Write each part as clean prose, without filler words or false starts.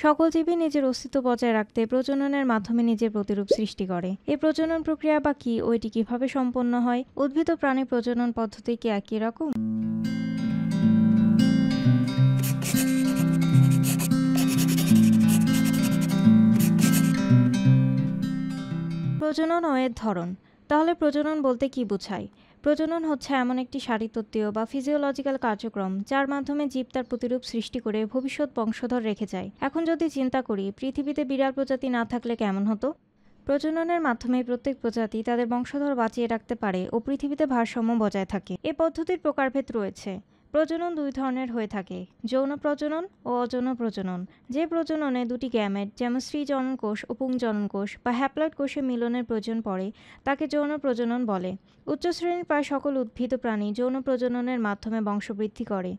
সকল জীবই নিজের অস্তিত্ব বজায় রাখতে প্রজননের মাধ্যমে নিজের প্রতিরূপ সৃষ্টি করে। এই প্রজনন প্রক্রিয়া বা কি, ওইটি কিভাবে সম্পন্ন হয়, উদ্ভিদ ও প্রাণী প্রজনন পদ্ধতি কি একই রকম? প্রজনন ও এর ধরন। তাহলে প্রজনন বলতে কি বোঝায়? প্রজনন হচ্ছে এমন একটি শারীরতত্ত্বীয় বা ফিজিওলজিক্যাল কার্যক্রম যার মাধ্যমে জীব তার প্রতিরূপ সৃষ্টি করে ভবিষ্যৎ বংশধর রেখে যায়। এখন যদি চিন্তা করি, পৃথিবীতে বিড়াল প্রজাতি না থাকলে কেমন হতো? প্রজননের মাধ্যমে প্রত্যেক প্রজাতি তাদের বংশধর বাঁচিয়ে রাখতে পারে ও পৃথিবীতে ভারসাম্য বজায় থাকে। এ পদ্ধতির প্রকারভেদ রয়েছে। প্রজনন দুই ধরনের হয়ে থাকে: যৌন প্রজনন ও অযৌন প্রজনন। যে প্রজননে দুটি গ্যামেট যেমন স্ত্রী জনন কোষ ও পুংজনন কোষ বা হ্যাপ্লয়েড কোষে মিলনের প্রয়োজন পড়ে তাকে যৌন প্রজনন বলে। উচ্চ শ্রেণীর প্রায় সকল উদ্ভিদ ও প্রাণী যৌন প্রজননের মাধ্যমে বংশবৃদ্ধি করে।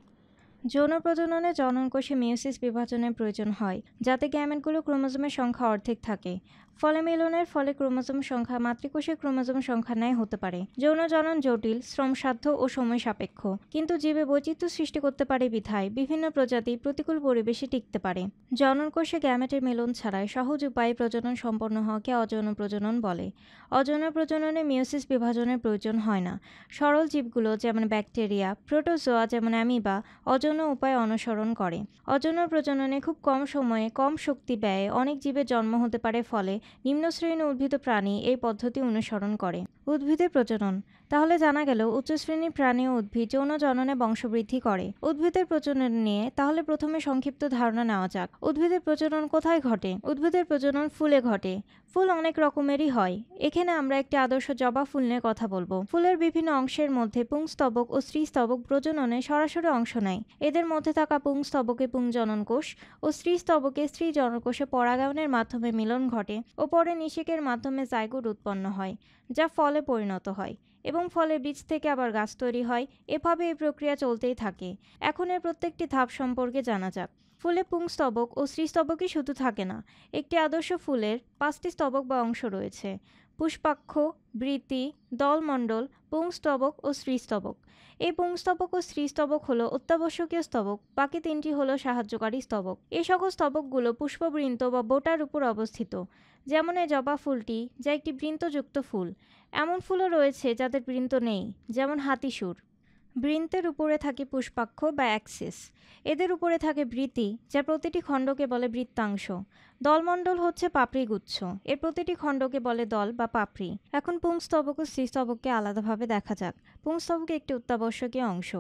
যৌন প্রজননে জননকোষে মিওসিস বিভাজনের প্রয়োজন হয় যাতে গ্যামেটগুলো ক্রোমোজোমের সংখ্যা অর্ধেক থাকে। ফলে মিলনের ফলে ক্রোমোজোম সংখ্যা মাতৃকোষের ক্রোমোজোম সংখ্যার ন্যায় হতে পারে। যৌন জনন জটিল, শ্রমসাধ্য ও সময় সাপেক্ষ, কিন্তু জীবে বৈচিত্র্য সৃষ্টি করতে পারে বিধায় বিভিন্ন প্রজাতি প্রতিকূল পরিবেশে টিকতে পারে। জননকোষে গ্যামেটের মিলন ছাড়াই সহজ উপায়ে প্রজনন সম্পন্ন হওয়াকে অযৌন প্রজনন বলে। অযৌন প্রজননে মিওসিস বিভাজনের প্রয়োজন হয় না। সরল জীবগুলো যেমন ব্যাকটেরিয়া, প্রোটোজোয়া যেমন অ্যামিবা অযৌন উপায় অনুসরণ করে। অযৌন প্রজননে খুব কম সময়ে কম শক্তি ব্যয়ে অনেক জীবের জন্ম হতে পারে, ফলে নিম্ন শ্রেণীর উদ্ভিদ ও প্রাণী এই পদ্ধতি অনুসরণ করে। উদ্ভিদের প্রজনন। তাহলে জানা গেল উচ্চ শ্রেণীর প্রাণী ও উদ্ভিদ যৌন জননে বংশবৃদ্ধি করে। উদ্ভিদের প্রজনন নিয়ে তাহলে প্রথমে সংক্ষিপ্ত ধারণা নেওয়া যাক। উদ্ভিদের প্রজনন কোথায় ঘটে? উদ্ভিদের প্রজনন ফুলে ঘটে। ফুল অনেক রকমেরই হয়। এখানে আমরা একটি আদর্শ জবা ফুল নিয়ে কথা বলবো। ফুলের বিভিন্ন অংশের মধ্যে পুংস্তবক ও স্ত্রীস্তবক প্রজননে সরাসরি অংশ নেয়। এদের মধ্যে থাকা পুংস্তবকে পুংজনন কোষ ও স্ত্রীস্তবকে স্ত্রী জননকোষে পরাগায়নের মাধ্যমে মিলন ঘটে ও পরে নিষেকের মাধ্যমে জাইগোট উৎপন্ন হয়, যা ফলে পরিণত হয় এবং ফলে বীজ থেকে আবার গাছ তৈরি হয়। এভাবে এই প্রক্রিয়া চলতেই থাকে। এখন এর প্রত্যেকটি ধাপ সম্পর্কে জানা যাক। ফুলে পুংস্তবক ও স্ত্রীস্তবকই শুধু থাকে না। একটি আদর্শ ফুলের 5টি স্তবক বা অংশ রয়েছে: পুষ্পাক্ষ, বৃতি, দলমণ্ডল, পুংস্তবক ও স্ত্রীস্তবক। এই পুংস্তবক ও স্ত্রীস্তবক হলো অত্যাবশ্যকীয় স্তবক, বাকি 3টি হলো সাহায্যকারী স্তবক। এই সকল স্তবকগুলো পুষ্পবৃন্ত বা বোটার উপর অবস্থিত। যেমন এই জবা ফুলটি, যা একটি বৃন্তযুক্ত ফুল। এমন ফুলও রয়েছে যাদের বৃন্ত নেই, যেমন হাতিসুর। বৃন্তের উপরে থাকে পুষ্পাক্ষ বা অ্যাক্সিস। এদের উপরে থাকে বৃতি, যা প্রতিটি খণ্ডকে বলে বৃত্তাংশ। দলমণ্ডল হচ্ছে পাপড়িগুচ্ছ। এর প্রতিটি খণ্ডকে বলে দল বা পাপড়ি। এখন পুংস্তবক ও স্ত্রীস্তবককে আলাদাভাবে দেখা যাক। পুংস্তবক একটি অত্যাবশ্যকীয় অংশ।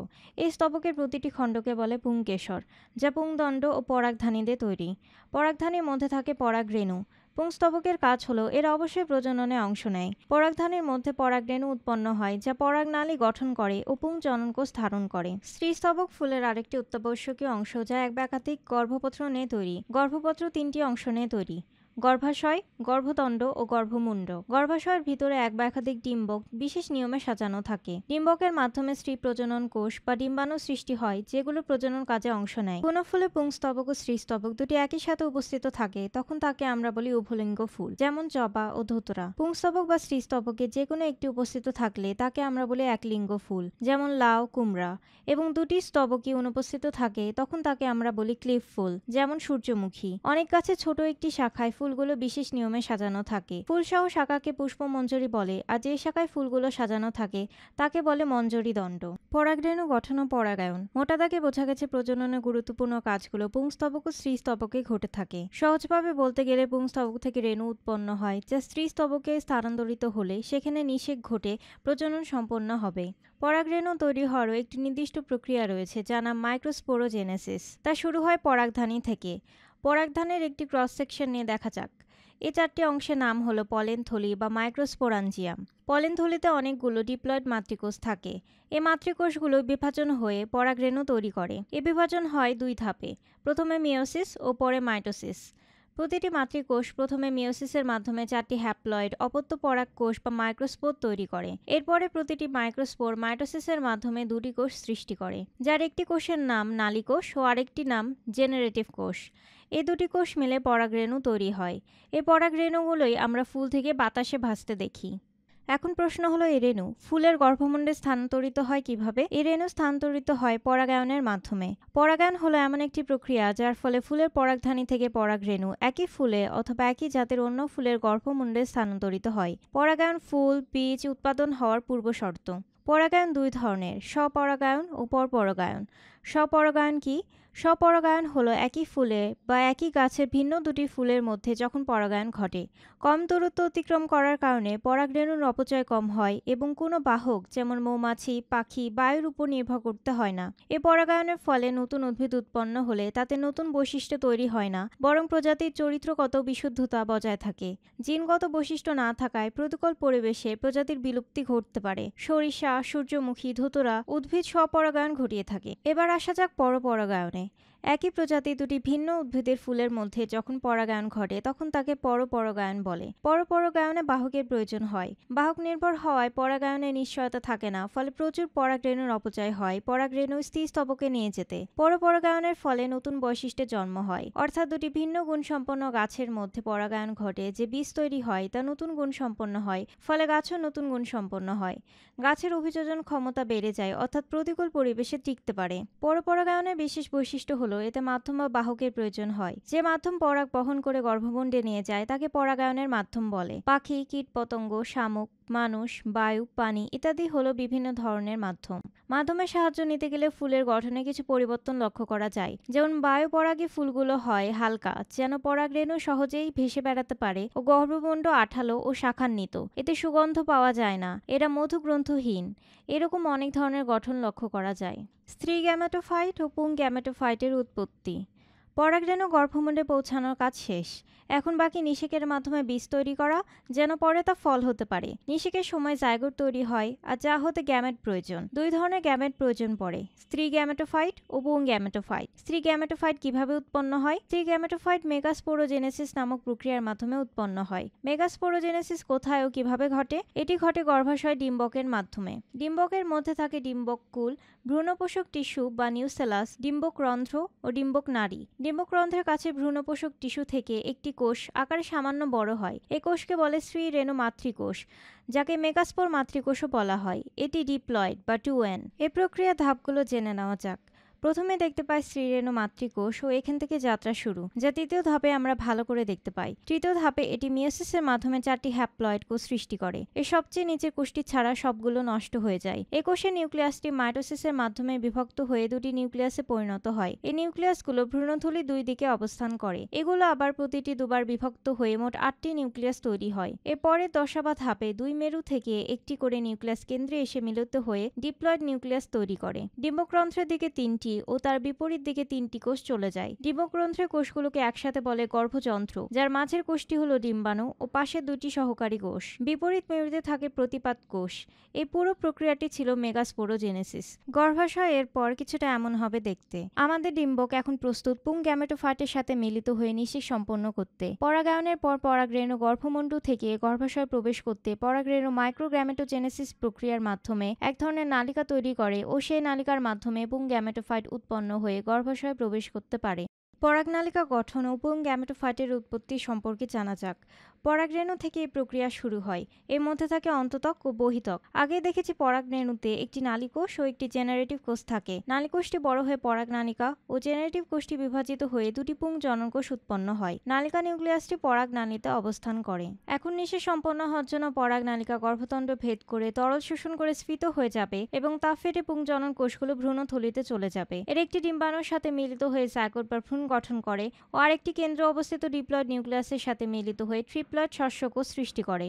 এই স্তবকের প্রতিটি খণ্ডকে বলে পুংকেশর, যা পুংদণ্ড ও পরাগধানী দিয়ে তৈরি। পরাগধানীর মধ্যে থাকে পরাগরেণু। পুংস্তবকের কাজ হলো এরা অবশ্যই প্রজননে অংশ নেয়। পরাগধানীর মধ্যে পরাগরেণু উৎপন্ন হয়, যা পরাগনালী গঠন করে ও পুংজননকোষ ধারণ করে। স্ত্রীস্তবক ফুলের আরেকটি অত্যাবশ্যকীয় অংশ, যা এক বা একাধিক গর্ভপত্র নিয়ে তৈরি। গর্ভপত্র 3টি অংশ নিয়ে তৈরি: গর্ভাশয়, গর্ভদণ্ড ও গর্ভমুণ্ড। গর্ভাশয়ের ভিতরে এক বা একাধিক ডিম্বক বিশেষ নিয়মে সাজানো থাকে। ডিম্বকের মাধ্যমে স্ত্রী প্রজনন কোষ বা ডিম্বাণু সৃষ্টি হয়, যেগুলো প্রজনন কাজে অংশ নেয়। কোনো ফুলে পুংস্তবক ও স্ত্রীস্তবক দুটি একই সাথে উপস্থিত থাকে, তখন তাকে আমরা বলি উভলিঙ্গ ফুল, যেমন জবা ও ধুতরা। পুংস্তবক বা স্ত্রীস্তবকে যে কোনো একটি উপস্থিত থাকলে তাকে আমরা বলি একলিঙ্গ ফুল, যেমন লাউ, কুমড়া। এবং দুটি স্তবকই অনুপস্থিত থাকে, তখন তাকে আমরা বলি ক্লিফ ফুল, যেমন সূর্যমুখী। অনেক গাছে ছোট একটি শাখায় ফুলগুলো বিশেষ নিয়মে সাজানো থাকে। ফুলসহ শাখাকে পুষ্পমঞ্জরি বলে, আর যে শাখায় ফুলগুলো সাজানো থাকে তাকে বলে মঞ্জরি দণ্ড। পরাগরেণু গঠন ও পরাগায়ন। মোটা দাগে বোঝা গেছে প্রজননের গুরুত্বপূর্ণ কাজগুলো পুংস্তবক ও স্ত্রীস্তবকে ঘটে থাকে। সহজভাবে বলতে গেলে পুংস্তবক থেকে রেণু উৎপন্ন হয়, যা স্ত্রীস্তবকে স্থানান্তরিত হলে সেখানে নিষেক ঘটে প্রজনন সম্পন্ন হবে। পরাগরেণু তৈরি হওয়ারও একটি নির্দিষ্ট প্রক্রিয়া রয়েছে, যার নাম মাইক্রোস্পোরোজেনেসিস। তা শুরু হয় পরাগধানী থেকে। পরাগধানের একটি ক্রস সেকশন নিয়ে দেখা যাক। এই 4টি অংশের নাম হলো পলেন থলি বা মাইক্রোস্পোরাঞ্জিয়াম। পলেন থলিতে অনেকগুলো ডিপ্লয়েড মাতৃকোষ থাকে। এই মাতৃকোষগুলো বিভাজন হয়ে পরাগরেণু তৈরি করে। এ বিভাজন হয় 2 ধাপে, প্রথমে মিওসিস ও পরে মাইটোসিস। প্রতিটি মাতৃকোষ প্রথমে মিওসিসের মাধ্যমে 4টি হ্যাপ্লয়েড অপত্য পরাগকোষ বা মাইক্রোস্পোর তৈরি করে। এরপরে প্রতিটি মাইক্রোস্পোর মাইটোসিসের মাধ্যমে 2টি কোষ সৃষ্টি করে, যার একটি কোষের নাম নালীকোষ ও আরেকটি নাম জেনারেটিভ কোষ। এই 2টি কোষ মিলে পরাগরেণু তৈরি হয়। এই পরাগরেণুগুলোই আমরা ফুল থেকে বাতাসে ভাসতে দেখি। এখন প্রশ্ন হলো এই রেণু ফুলের গর্ভমুণ্ডে স্থানান্তরিত হয় কিভাবে? এই রেণু স্থানান্তরিত হয় পরাগায়নের মাধ্যমে। পরাগায়ন হলো এমন একটি প্রক্রিয়া যার ফলে ফুলের পরাগধানী থেকে পরাগ রেণু একই ফুলে অথবা একই জাতের অন্য ফুলের গর্ভমুণ্ডে স্থানান্তরিত হয়। পরাগায়ন ফুল বীজ উৎপাদন হওয়ার পূর্বশর্ত। পরাগায়ন দুই ধরনের, স্বপরাগায়ন ও পরপরাগায়ন। স্বপরাগায়ন কি? স্বপরাগায়ন হলো একই ফুলে বা একই গাছের ভিন্ন দুটি ফুলের মধ্যে যখন পরাগায়ন ঘটে। কম দূরত্ব অতিক্রম করার কারণে পরাগরেণুর অপচয় কম হয় এবং কোনো বাহক যেমন মৌমাছি, পাখি, বায়ুর উপর নির্ভর করতে হয় না। এ পরাগায়নের ফলে নতুন উদ্ভিদ উৎপন্ন হলে তাতে নতুন বৈশিষ্ট্য তৈরি হয় না, বরং প্রজাতির চরিত্রগত বিশুদ্ধতা বজায় থাকে। জিনগত বৈশিষ্ট্য না থাকায় প্রতিকূল পরিবেশে প্রজাতির বিলুপ্তি ঘটতে পারে। সরিষা, সূর্যমুখী, ধুতরা উদ্ভিদ স্বপরাগায়ন ঘটিয়ে থাকে। এবার আসা যাক পরপরাগায়নে। একই প্রজাতির দুটি ভিন্ন উদ্ভিদের ফুলের মধ্যে যখন পরাগায়ন ঘটে তখন তাকে পরপরাগায়ন বলে। পরপরাগায়নে বাহকের প্রয়োজন হয়। বাহক নির্ভর হওয়ায় পরাগায়নের নিশ্চয়তা থাকে না, ফলে প্রচুর পরাগরেণুর অপচয় হয় পরাগরেণু স্থিরস্তবকে নিয়ে যেতে। পরপরাগায়নের ফলে নতুন বৈশিষ্ট্যের জন্ম হয়, অর্থাৎ দুটি ভিন্ন গুণসম্পন্ন গাছের মধ্যে পরাগায়ন ঘটে যে বীজ তৈরি হয় তা নতুন গুণসম্পন্ন হয়, ফলে গাছও নতুন গুণসম্পন্ন হয়। গাছের অভিযোজন ক্ষমতা বেড়ে যায়, অর্থাৎ প্রতিকূল পরিবেশে টিকতে পারে। পরপরাগায়নের বিশেষ বৈশিষ্ট্য হলো এতে মাধ্যম বা বাহকের প্রয়োজন হয়। যে মাধ্যম পরাগ বহন করে গর্ভমুণ্ডে নিয়ে যায় তাকে পরাগায়নের মাধ্যম বলে। পাখি, কীটপতঙ্গ, শামুক, মানুষ, বায়ু, পানি ইত্যাদি হলো বিভিন্ন ধরনের মাধ্যম। মাধ্যমের সাহায্য নিতে গেলে ফুলের গঠনে কিছু পরিবর্তন লক্ষ্য করা যায়। যেমন বায়ু পরাগী ফুলগুলো হয় হালকা, যেন পরাগরেণু সহজেই ভেসে বেড়াতে পারে, ও গর্ভমুণ্ড আঠালো ও শাখান্বিত, এতে সুগন্ধ পাওয়া যায় না, এরা মধুগ্রন্থহীন। এরকম অনেক ধরনের গঠন লক্ষ্য করা যায়। স্ত্রী গ্যামেটোফাইট ও পুং গ্যামেটোফাইটের উৎপত্তি। পরাগরেণু গর্ভমুণ্ডে পৌঁছানোর কাজ শেষ। এখন বাকি নিষেকের মাধ্যমে বীজ তৈরি করা, যেন পরে তা ফল হতে পারে। নিষেকের সময় জাইগোট তৈরি হয়, আর যা হতে গ্যামেট প্রয়োজন। দুই ধরনের গ্যামেট প্রয়োজন পড়ে, স্ত্রী গ্যামেটোফাইট ও পুং গ্যামেটোফাইট। স্ত্রী গ্যামেটোফাইট কিভাবে উৎপন্ন হয়? স্ত্রী গ্যামেটোফাইট মেগাস্পোরোজেনেসিস নামক প্রক্রিয়ার মাধ্যমে উৎপন্ন হয়। মেগাস্পোরোজেনেসিস কোথায় ও কিভাবে ঘটে? এটি ঘটে গর্ভাশয় ডিম্বকের মাধ্যমে। ডিম্বকের মধ্যে থাকে ডিম্বককুল, ভ্রূণপোষক টিস্যু বা নিউসেলাস, ডিম্বকরন্ধ্র ও ডিম্বক নাড়ি। ডিম্বকরন্ধ্রের কাছে ভ্রূণপোষক টিস্যু থেকে একটি কোষ আকারে সামান্য বড় হয়। এই কোষকে বলে স্ত্রী রেণু মাতৃকোষ, যাকে মেগাস্পোর মাতৃকোষও বলা হয়। এটি ডিপ্লয়েড বা 2n। এই প্রক্রিয়ার ধাপগুলো জেনে নেওয়া যাক। প্রথমে দেখতে পাই স্ত্রীরেণু মাতৃকোষ ও এখান থেকে যাত্রা শুরু, যা তৃতীয় ধাপে আমরা ভালো করে দেখতে পাই। তৃতীয় ধাপে এটি মিয়োসিসের মাধ্যমে 4টি হ্যাপ্লয়েড কোষ সৃষ্টি করে। এর সবচেয়ে নিচের কোষটি ছাড়া সবগুলো নষ্ট হয়ে যায়। এই কোষের নিউক্লিয়াসটি মাইটোসিসের মাধ্যমে বিভক্ত হয়ে দুটি নিউক্লিয়াসে পরিণত হয়। এই নিউক্লিয়াসগুলো ভ্রূণথলি দুই দিকে অবস্থান করে। এগুলো আবার প্রতিটি দুবার বিভক্ত হয়ে মোট 8টি নিউক্লিয়াস তৈরি হয়। এরপরের দশা বা ধাপে দুই মেরু থেকে একটি করে নিউক্লিয়াস কেন্দ্রে এসে মিলিত হয়ে ডিপ্লয়েড নিউক্লিয়াস তৈরি করে। ডিম্বকরন্ধ্রের দিকে 3টি ও তার বিপরীত দিকে 3টি কোষ চলে যায়। ডিম্বকরন্ধ্রের কোষগুলোকে একসাথে বলে গর্ভযন্ত্র, যার মাঝের কোষটি হলো ডিম্বাণু ও পাশের দুটি সহকারী কোষ। বিপরীত মেরুতে থাকে প্রতিপাদ কোষ। এই পুরো প্রক্রিয়াটি ছিল মেগাস্পোরোজেনেসিস। গর্ভাশয় এর পর কিছুটা এমন হবে দেখতে। আমাদের ডিম্বক এখন প্রস্তুত পুং গ্যামেটোফাইটের সাথে মিলিত হয়ে নিষেক সম্পন্ন করতে। পরাগায়নের পর পরাগরেণু গর্ভমুণ্ড থেকে গর্ভাশয়ে প্রবেশ করতে পরাগরেণু মাইক্রোগ্যামেটোজেনেসিস প্রক্রিয়ার মাধ্যমে এক ধরনের নালিকা তৈরি করে ও সেই নালিকার মাধ্যমে পুং গ্যামেটোফাইট উৎপন্ন হয়ে গর্ভাশয়ে প্রবেশ করতে পারে। পরাগনালিকা গঠন ও পুং গ্যামেটোফাইটের উৎপত্তি সম্পর্কে জানা যাক। পরাগরেণু থেকে এই প্রক্রিয়া শুরু হয়। এর মধ্যে থাকে অন্তত্বক ও বহিত্বক। আগে দেখেছি পরাগরেণুতে একটি নালীকোষ ও একটি জেনারেটিভ কোষ থাকে। নালীকোষটি বড় হয়ে পরাগনালিকা ও জেনারেটিভ কোষটি বিভাজিত হয়ে দুটি পুং জননকোষ উৎপন্ন হয়। নালিকা নিউক্লিয়াসটি পরাগনালীতে অবস্থান করে। এখন নিষেক সম্পন্ন হওয়ার জন্য পরাগনালিকা গর্ভতন্ত্র ভেদ করে তরল শোষণ করে স্ফীত হয়ে যাবে এবং তা ফেটে পুং জনন কোষগুলো ভ্রূণথলিতে চলে যাবে। এর একটি ডিম্বাণুর সাথে মিলিত হয়ে জাইগোট বা ভ্রূণ গঠন করে ও আরেকটি কেন্দ্রে অবস্থিত ডিপ্লয়েড নিউক্লিয়াসের সাথে মিলিত হয়ে ট্রিপ্লয়েড শস্যকোষ সৃষ্টি করে।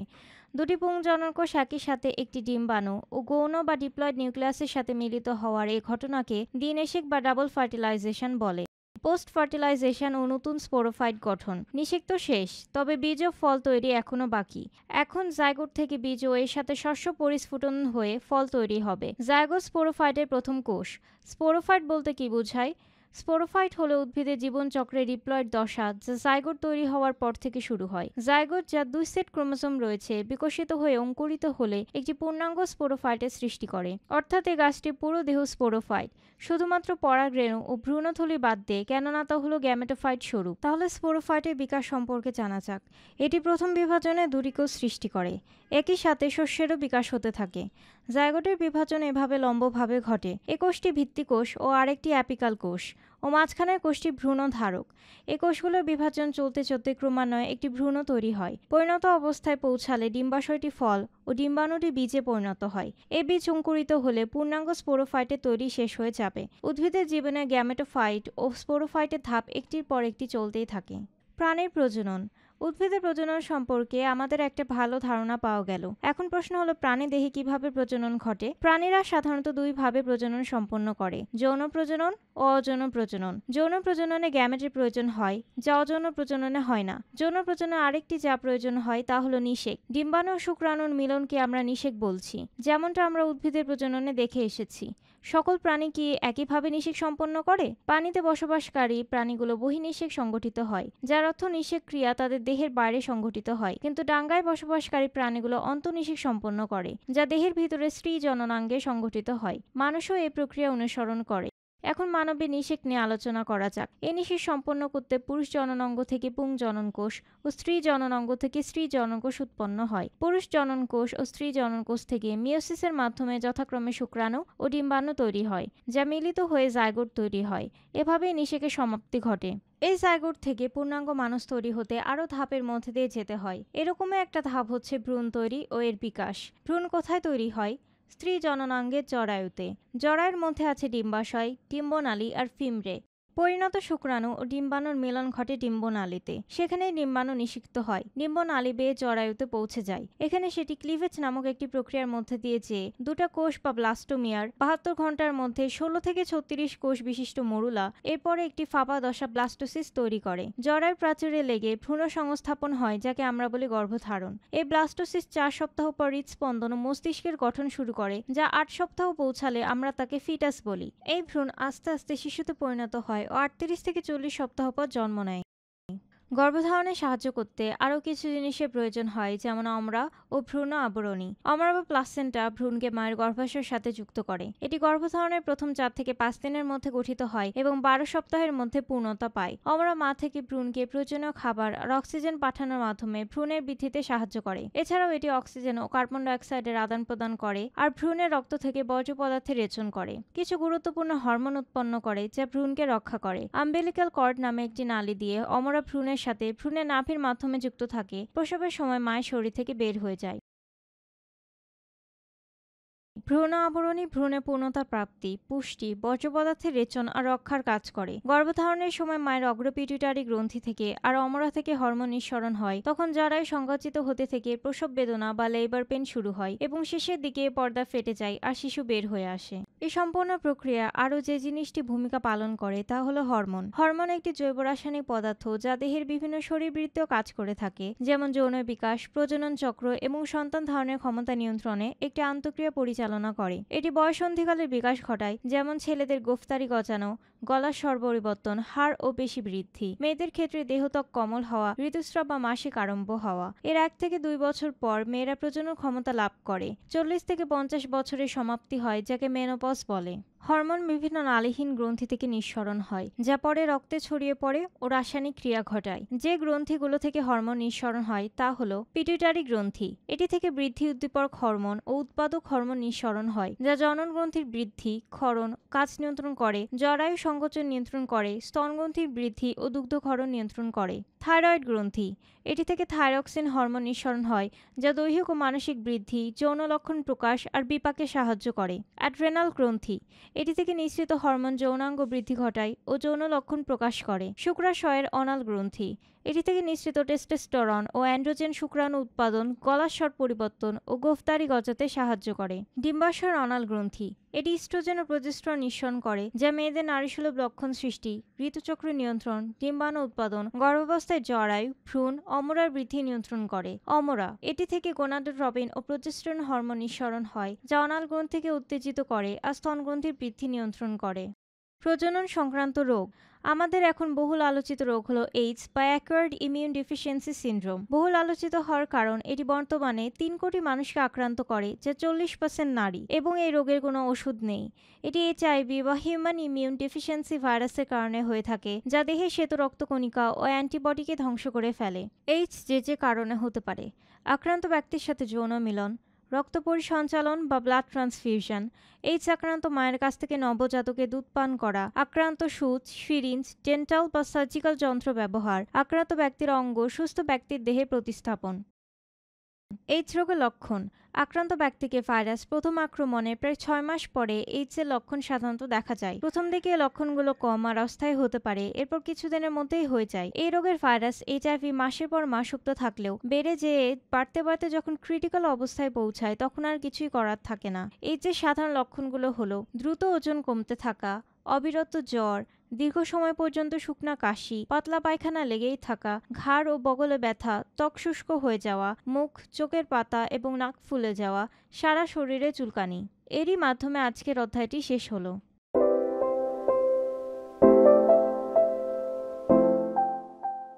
দুটি পুং জননকোষ একই সাথে একটি ডিম্বাণু ও গৌণ বা ডিপ্লয়েড নিউক্লিয়াসের সাথে মিলিত হওয়ার এই ঘটনাকে দ্বিনিষেক বা ডাবল ফার্টিলাইজেশন বলে। পোস্ট ফার্টিলাইজেশন ও নতুন স্পোরোফাইট গঠন। নিষেক তো শেষ, তবে বীজ ও ফল তৈরি এখনো বাকি। এখন জাইগোট থেকে বীজ ও এর সাথে শস্য পরিস্ফুটন হয়ে ফল তৈরি হবে। জাইগোট স্পোরোফাইটের প্রথম কোষ। স্পোরোফাইট বলতে কি বোঝায়? স্পোরোফাইট হলো উদ্ভিদের জীবনচক্রে রিপ্লয়েড দশা, যা জাইগোট তৈরি হওয়ার পর থেকে শুরু হয়। জাইগোট, যার 2 সেট ক্রোমোসোম রয়েছে, বিকশিত হয়ে অঙ্কুরিত হলে একটি পূর্ণাঙ্গ স্পোরোফাইটের সৃষ্টি করে। অর্থাৎ এই গাছটির পুরো দেহ স্পোরোফাইট, শুধুমাত্র পরাগরেণু ও ভ্রূণথলি বাদ দিয়ে, কেননা তা হলো গ্যামেটোফাইট স্বরূপ। তাহলে স্পোরোফাইটের বিকাশ সম্পর্কে জানা যাক। এটি প্রথম বিভাজনে দুটি কোষ সৃষ্টি করে, একই সাথে শস্যেরও বিকাশ হতে থাকে। জাইগোটের বিভাজন এভাবে লম্বভাবে ঘটে। এ কোষটি ভিত্তিকোষ ও আরেকটি অ্যাপিকাল কোষ, ও মাঝখানের কোষটি ভ্রূণ ধারক। এই কোষগুলোর বিভাজন চলতে চলতে ক্রমান্বয়ে একটি ভ্রূণ তৈরি হয়। পরিণত অবস্থায় পৌঁছালে ডিম্বাশয়টি ফল ও ডিম্বাণুটি বীজে পরিণত হয়। এই বীজ অঙ্কুরিত হলে পূর্ণাঙ্গ স্পোরোফাইটের তৈরি শেষ হয়ে যাবে। উদ্ভিদের জীবনে গ্যামেটোফাইট ও স্পোরোফাইটের ধাপ একটির পর একটি চলতেই থাকে। প্রাণীর প্রজনন। উদ্ভিদের প্রজনন সম্পর্কে আমাদের একটা ভালো ধারণা পাওয়া গেল। এখন প্রশ্ন হলো, প্রাণী দেহে কিভাবে প্রজনন ঘটে? প্রাণীরা সাধারণত দুই ভাবে প্রজনন সম্পন্ন করে, যৌন প্রজনন ও অযৌন প্রজনন। যৌন প্রজননে গ্যামেটের প্রয়োজন হয়, যা অযৌন প্রজননে হয় না। যৌন প্রজননে আরেকটি যা প্রয়োজন হয় তা হলো নিষেক। ডিম্বাণু ও শুক্রাণুর মিলনকে আমরা নিষেক বলছি, যেমনটা আমরা উদ্ভিদের প্রজননে দেখে এসেছি। সকল প্রাণী কি একইভাবে নিষেক সম্পন্ন করে? পানিতে বসবাসকারী প্রাণীগুলো বহির্নিষেক সংগঠিত হয়, যার অর্থ নিষেক ক্রিয়া তাদের দেহের বাইরে সংঘটিত হয়। কিন্তু ডাঙ্গায় বসবাসকারী প্রাণীগুলো অন্তর্নিষেক সম্পন্ন করে, যা দেহের ভিতরে স্ত্রী জননাঙ্গে সংঘটিত হয়। মানুষও এই প্রক্রিয়া অনুসরণ করে। এখন মানবের নিষেক নিয়ে আলোচনা করা যাক। এই নিষেক সম্পন্ন করতে পুরুষ জননাঙ্গ থেকে পুং জননকোষ ও স্ত্রী জননাঙ্গ থেকে স্ত্রী জননকোষ উৎপন্ন হয়। পুরুষ জননকোষ ও স্ত্রী জননকোষ থেকে মিওসিসের মাধ্যমে যথাক্রমে শুক্রাণু ও ডিম্বাণু তৈরি হয়, যা মিলিত হয়ে জাইগোট তৈরি হয়। এভাবেই নিষেকের সমাপ্তি ঘটে। এই জাইগোট থেকে পূর্ণাঙ্গ মানুষ তৈরি হতে আরও ধাপের মধ্যে দিয়ে যেতে হয়। এরকমই একটা ধাপ হচ্ছে ভ্রূণ তৈরি ও এর বিকাশ। ভ্রূণ কোথায় তৈরি হয়? স্ত্রী জননাঙ্গের জরায়ুতে। জরায়ুর মধ্যে আছে ডিম্বাশয়, ডিম্বনালী আর ফিমরে। পরিণত শুক্রাণু ও ডিম্বাণুর মিলন ঘটে ডিম্বনালীতে। সেখানেই ডিম্বাণু নিষিক্ত হয়, ডিম্বনালী বেয়ে জরায়ুতে পৌঁছে যায়। এখানে সেটি ক্লিভেজ নামক একটি প্রক্রিয়ার মধ্যে দিয়ে যেয়ে দুটা কোষ বা ব্লাস্টোমিয়ার 72 ঘন্টার মধ্যে 16 থেকে 36 কোষ বিশিষ্ট মরুলা, এরপরে একটি ফাঁপা দশা ব্লাস্টোসিস তৈরি করে। জরায়ুর প্রাচীরে লেগে ভ্রূণ সংস্থাপন হয়, যাকে আমরা বলি গর্ভধারণ। এই ব্লাস্টোসিস 4 সপ্তাহ পর হৃদস্পন্দন ও মস্তিষ্কের গঠন শুরু করে, যা 8 সপ্তাহ পৌঁছালে আমরা তাকে ফিটাস বলি। এই ভ্রূণ আস্তে আস্তে শিশুতে পরিণত হয় ও 38 থেকে 40 সপ্তাহ পর জন্ম নেয়। গর্ভধারণে সাহায্য করতে আরও কিছু জিনিসের প্রয়োজন হয়, যেমন অমরা ও ভ্রূণ আবরণী। অমরা বা প্লাসেন্টা ভ্রূণকে মায়ের গর্ভাশয়ের সাথে যুক্ত করে। এটি গর্ভধারণের প্রথম 4 থেকে 5 দিনের মধ্যে গঠিত হয় এবং 12 সপ্তাহের মধ্যে পূর্ণতা পায়। অমরা মা থেকে ভ্রূণকে প্রয়োজনীয় খাবার আর অক্সিজেন পাঠানোর মাধ্যমে ভ্রূণের বৃদ্ধিতে সাহায্য করে। এছাড়াও এটি অক্সিজেন ও কার্বন ডাইঅক্সাইডের আদান প্রদান করে আর ভ্রূণের রক্ত থেকে বর্জ্য পদার্থের রেচন করে। কিছু গুরুত্বপূর্ণ হরমোন উৎপন্ন করে, যা ভ্রূণকে রক্ষা করে। আম্বেলিক্যাল কর্ড নামে একটি নালী দিয়ে অমরা ভ্রূণের সাথে ভ্রূণের নাভির মাধ্যমে যুক্ত থাকে। প্রসবের সময় মায়ের শরীর থেকে বের হয়ে যায়। ভ্রূণ আবরণী ভ্রূণে পূর্ণতা প্রাপ্তি, পুষ্টি, বর্জ্য পদার্থের রেচন আর রক্ষার কাজ করে। গর্ভধারণের সময় মায়ের অগ্রপিটুইটারি গ্রন্থি থেকে আর অমরা থেকে হরমোন নিঃসরণ হয়। তখন জরায়ু সংকুচিত হতে থেকে প্রসব বেদনা বা লেবার পেন শুরু হয় এবং শেষের দিকে পর্দা ফেটে যায় আর শিশু বের হয়ে আসে। এই সম্পূর্ণ প্রক্রিয়া আরও যে জিনিসটি ভূমিকা পালন করে তা হলো হরমোন। হরমোন একটি জৈব রাসায়নিক পদার্থ, যা দেহের বিভিন্ন শরীরবৃত্তীয় কাজ করে থাকে, যেমন যৌন বিকাশ, প্রজনন চক্র এবং সন্তান ধারণের ক্ষমতা নিয়ন্ত্রণে একটি আন্তঃক্রিয়া পরিচালনা করে। এটি বয়সন্ধিকালের বিকাশ ঘটায়, যেমন ছেলেদের গোফতারি গজানো, গলার স্বর পরিবর্তন, হাড় ও পেশি বৃদ্ধি। মেয়েদের ক্ষেত্রে দেহত্বক কোমল হওয়া, ঋতুস্রাব বা মাসিক আরম্ভ হওয়া। এর 1 থেকে 2 বছর পর মেয়েরা প্রজনন ক্ষমতা লাভ করে। 40 থেকে 50 বছরের সমাপ্তি হয়, যাকে মেনোপজ বলে। হরমোন বিভিন্ন নালীহীন গ্রন্থি থেকে নিঃসরণ হয়, যা পরে রক্তে ছড়িয়ে পড়ে ও রাসায়নিক ক্রিয়া ঘটায়। যে গ্রন্থিগুলো থেকে হরমোন নিঃসরণ হয় তা হলো পিটুইটারি গ্রন্থি। এটি থেকে বৃদ্ধি উদ্দীপক হরমোন ও উৎপাদক হরমোন নিঃসরণ হয়, যা জনন গ্রন্থির বৃদ্ধি, ক্ষরণ, কাজ নিয়ন্ত্রণ করে, জরায়ু সংকোচন নিয়ন্ত্রণ করে, স্তন গ্রন্থির বৃদ্ধি ও দুগ্ধক্ষরণ নিয়ন্ত্রণ করে। থাইরয়েড গ্রন্থি, এটি থেকে থাইরক্সিন হরমোন নিঃসরণ হয়, যা দৈহিক ও মানসিক বৃদ্ধি, যৌন লক্ষণ প্রকাশ আর বিপাকে সাহায্য করে। অ্যাড্রেনাল গ্রন্থি, এটি থেকে নিঃসৃত হরমোন যৌনাঙ্গ বৃদ্ধি ঘটায় ও যৌন লক্ষণ প্রকাশ করে। শুক্রাশয়ের অনাল গ্রন্থি, এটি থেকে নিঃসৃত টেস্টোস্টেরন ও অ্যান্ড্রোজেন শুক্রাণু উৎপাদন, গলার স্বর পরিবর্তন ও গোফতারি গজাতে সাহায্য করে। ডিম্বাশয়ের অনাল গ্রন্থি, এটি ইস্ট্রোজেন ও প্রজেস্টেরন নিঃসরণ করে, যা মেয়েদের নারীসুলভ লক্ষণ সৃষ্টি, ঋতুচক্র নিয়ন্ত্রণ, ডিম্বাণু উৎপাদন, গর্ভাবস্থায় জরায়ু, ভ্রূণ, অমরার বৃদ্ধি নিয়ন্ত্রণ করে। অমরা, এটি থেকে গোনাডোট্রপিন ও প্রজেস্টেরন হরমোন নিঃসরণ হয়, যা অনাল গ্রন্থিকে উত্তেজিত করে আর স্তন গ্রন্থির বৃদ্ধি নিয়ন্ত্রণ করে। প্রজনন সংক্রান্ত রোগ। আমাদের এখন বহুল আলোচিত রোগ হলো এইডস বা অ্যাকোয়ার্ড ইমিউন ডিফিসিয়েন্সি সিনড্রোম। বহুল আলোচিত হওয়ার কারণ এটি বর্তমানে 3 কোটি মানুষকে আক্রান্ত করে, যা 40% নারী, এবং এই রোগের কোনো ওষুধ নেই। এটি এইচআইভি বা হিউম্যান ইমিউন ডিফিসিয়েন্সি ভাইরাসের কারণে হয়ে থাকে, যা দেহে শ্বেত রক্তকণিকা ও অ্যান্টিবডিকে ধ্বংস করে ফেলে। এইডস যে কারণে হতে পারে: আক্রান্ত ব্যক্তির সাথে যৌন মিলন, রক্ত পরিসঞ্চালন বা ব্লাড ট্রান্সফিউশন, এইডস আক্রান্ত মায়ের কাছ থেকে নবজাতকে দুধ পান করা, আক্রান্ত সুচ, সিরিঞ্জ, ডেন্টাল বা সার্জিক্যাল যন্ত্র ব্যবহার, আক্রান্ত ব্যক্তির অঙ্গ সুস্থ ব্যক্তির দেহে প্রতিস্থাপন। এইডস রোগের লক্ষণ: আক্রান্ত ব্যক্তিকে ভাইরাস প্রথম আক্রমণে প্রায় 6 মাস পরে এইডসের লক্ষণ সাধারণত দেখা যায়। প্রথম দিকে এই লক্ষণগুলো কম আর অস্থায়ী হতে পারে, এরপর কিছুদিনের মধ্যেই হয়ে যায়। এই রোগের ভাইরাস এইচআইভি মাসের পর মাস সুপ্ত থাকলেও বেড়ে যেয়ে বাড়তে বাড়তে যখন ক্রিটিক্যাল অবস্থায় পৌঁছায় তখন আর কিছুই করার থাকে না। এইডসের সাধারণ লক্ষণগুলো হলো দ্রুত ওজন কমতে থাকা, অবিরত জ্বর, দীর্ঘ সময় পর্যন্ত শুকনা কাশি, পাতলা পায়খানা লেগেই থাকা, ঘাড় ও বগলে ব্যথা, ত্বক শুষ্ক হয়ে যাওয়া, মুখ, চোখের পাতা এবং নাক ফুলে যাওয়া, সারা শরীরে চুলকানি। এরই মাধ্যমে আজকের অধ্যায়টি শেষ হলো।